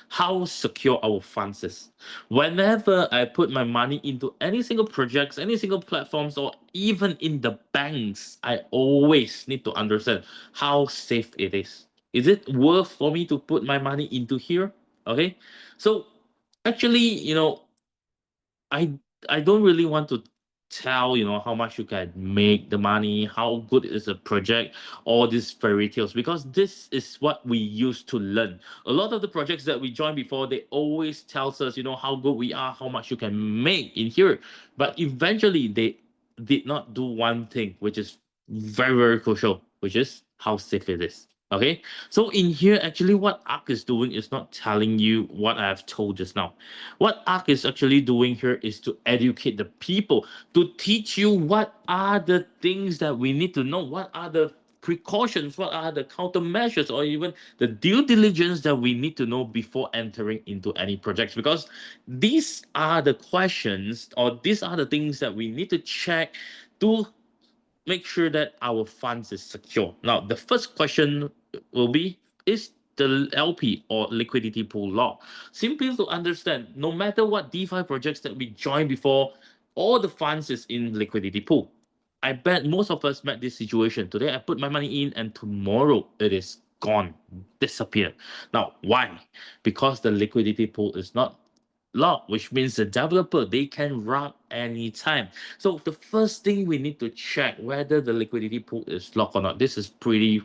how secure our funds is. Whenever I put my money into any single projects, any single platforms, or even in the banks, I always need to understand how safe it is. Is it worth for me to put my money into here? Okay. So actually, I I don't really want to tell how much you can make the money, how good is a project, all these fairy tales, because this is what we used to learn. A lot of the projects that we joined before, they always tells us how good we are, how much you can make in here, but eventually they did not do one thing, which is very, very crucial, which is how safe it is. Okay, so in here, actually, what ARC is doing is not telling you what I have told just now. What ARC is actually doing here is to educate the people, to teach you what are the things that we need to know, what are the precautions, what are the countermeasures, or even the due diligence that we need to know before entering into any projects. Because these are the questions, or these are the things that we need to check to make sure that our funds is secure. Now, the first question will be, is the LP or liquidity pool locked? Simply to understand, no matter what DeFi projects that we joined before, all the funds is in liquidity pool. I bet most of us met this situation. Today I put my money in and tomorrow it is gone, disappeared. Now, why? Because the liquidity pool is not locked, which means the developer, they can run anytime. So the first thing we need to check whether the liquidity pool is locked or not. This is pretty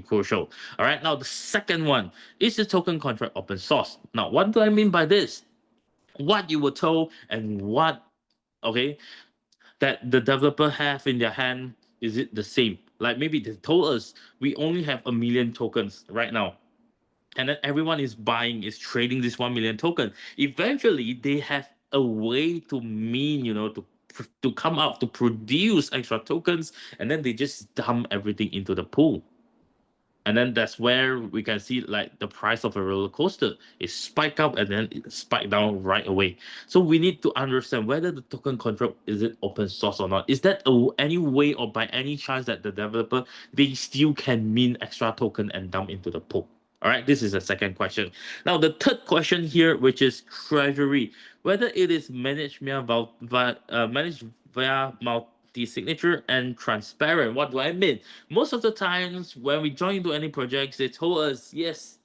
crucial. All right. Now the second one is the token contract open source. Now, what do I mean by this? What you were told and what, okay, that the developer have in their hand, is it the same? Like maybe they told us we only have 1 million tokens right now, and then everyone is buying, is trading this 1 million token. Eventually they have a way to to come out to produce extra tokens, and then they just dump everything into the pool. And then that's where we can see like the price of a roller coaster. It spike up and then it spike down right away. So we need to understand whether the token contract, is it open source or not. Is that any way or by any chance that the developer, they still can mint extra token and dump into the pool? All right, this is the second question. Now the third question here, which is treasury, whether it is managed via multi-signature and transparent. What do I mean? Most of the times when we join into any projects, they told us, yes,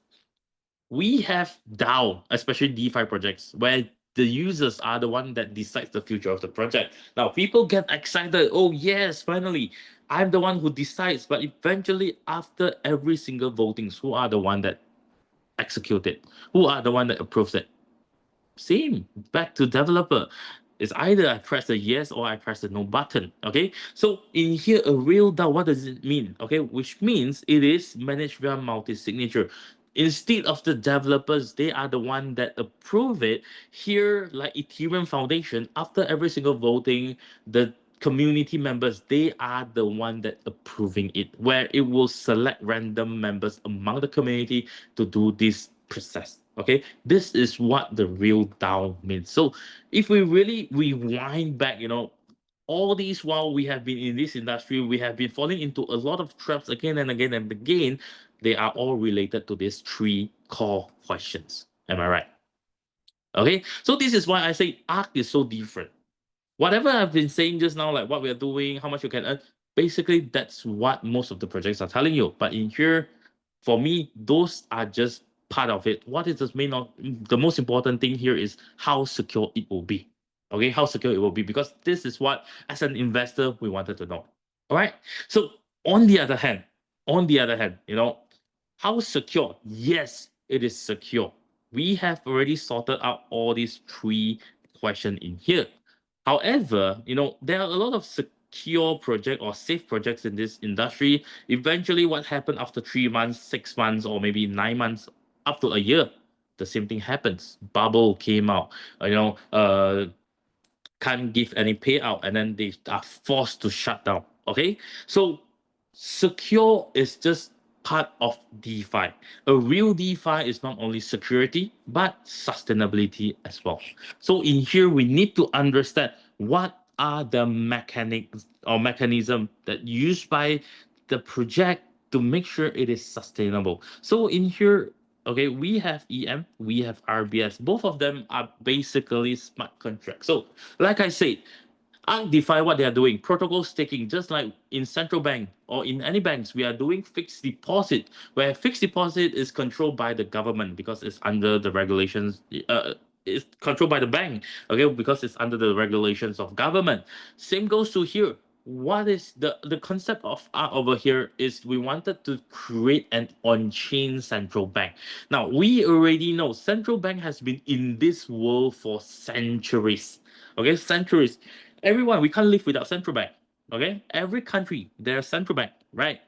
we have DAO, especially DeFi projects, where the users are the one that decides the future of the project. Now people get excited. Oh yes, finally, I'm the one who decides. But eventually, after every single votings, who are the one that execute it? Who are the one that approves it? Same, back to developer. It's either I press the yes or I press the no button. Okay, so in here, a real DAO, what does it mean? Okay, which means it is managed via multi-signature. Instead of the developers, they are the one that approve it. Here, like Ethereum Foundation, after every single voting, the community members, they are the one that approving it, where it will select random members among the community to do this process. Okay, this is what the real DAO means. So if we really rewind back, all these while we have been in this industry, we have been falling into a lot of traps again and again and again. They are all related to these three core questions. Am I right? Okay, so this is why I say ARC is so different. Whatever I've been saying just now, like what we are doing, how much you can earn, basically that's what most of the projects are telling you. But in here, for me, those are just part of it. What is the most important thing here is how secure it will be. Okay, how secure it will be, because this is what, as an investor, we wanted to know. All right. So on the other hand, how secure? Yes, it is secure. We have already sorted out all these three questions in here. However, there are a lot of secure project or safe projects in this industry. Eventually, what happened after 3 months, 6 months, or maybe 9 months, up to a year, the same thing happens. Bubble came out, can't give any payout, and then they are forced to shut down. Okay, so secure is just part of DeFi. A real DeFi is not only security but sustainability as well. So in here, we need to understand what are the mechanics or mechanism that used by the project to make sure it is sustainable. So in here, Okay, we have EM, we have RBS. Both of them are basically smart contracts. So, like I said, DeFi, what they are doing, protocol staking, just like in central bank or in any banks, we are doing fixed deposit, where fixed deposit is controlled by the government because it's under the regulations. It's controlled by the bank, okay, because it's under the regulations of government. Same goes to here. What is the concept of art over here is we wanted to create an on-chain central bank. Now we already know central bank has been in this world for centuries. Okay, centuries. Everyone, we can't live without central bank. Okay, every country there's central bank, right?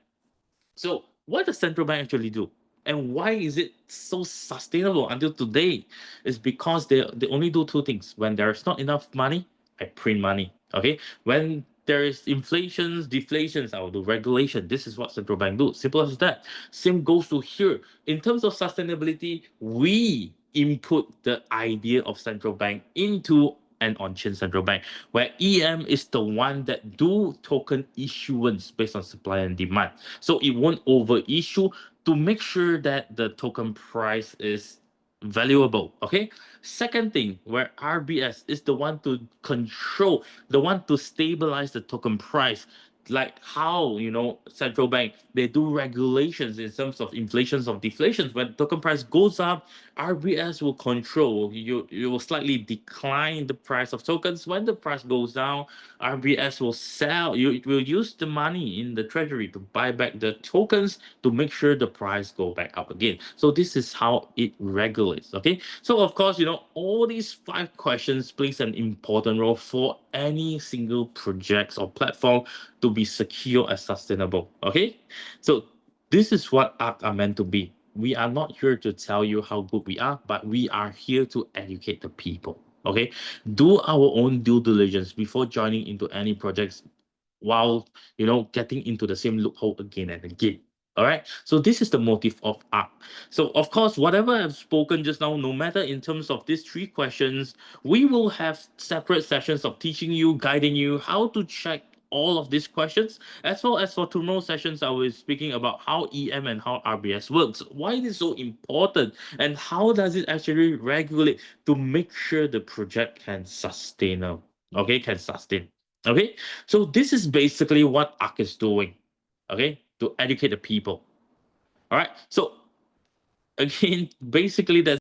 So what does central bank actually do? And why is it so sustainable until today? Is because they only do two things. When there's not enough money, I print money. Okay. When there is inflations, deflations, I will do regulation. This is what central bank do. Simple as that. Same goes to here. In terms of sustainability, we input the idea of central bank into an on-chain central bank, where EM is the one that do token issuance based on supply and demand. So it won't over issue to make sure that the token price is valuable. Okay. Second thing, where RBS is the one to control, the one to stabilize the token price. Like how central bank they do regulations in terms of inflations of deflations. When token price goes up, RBS will control. You will slightly decline the price of tokens. When the price goes down, RBS will sell. You will use the money in the treasury to buy back the tokens to make sure the price go back up again. So this is how it regulates. Okay. So of course, all these 5 questions plays an important role for any single projects or platform to be secure and sustainable. Okay. So this is what ARC are meant to be. We are not here to tell you how good we are, but we are here to educate the people. Okay. Do our own due diligence before joining into any projects while getting into the same loophole again and again. All right. So this is the motive of ARC. So of course, whatever I've spoken just now, no matter in terms of these 3 questions, we will have separate sessions of teaching you, guiding you how to check all of these questions, as well as for tomorrow sessions, I was speaking about how EM and how RBS works, why it is so important, and how does it actually regulate to make sure the project can sustain. Okay, can sustain. Okay, so this is basically what ARC is doing. Okay, to educate the people. All right. So again, basically that's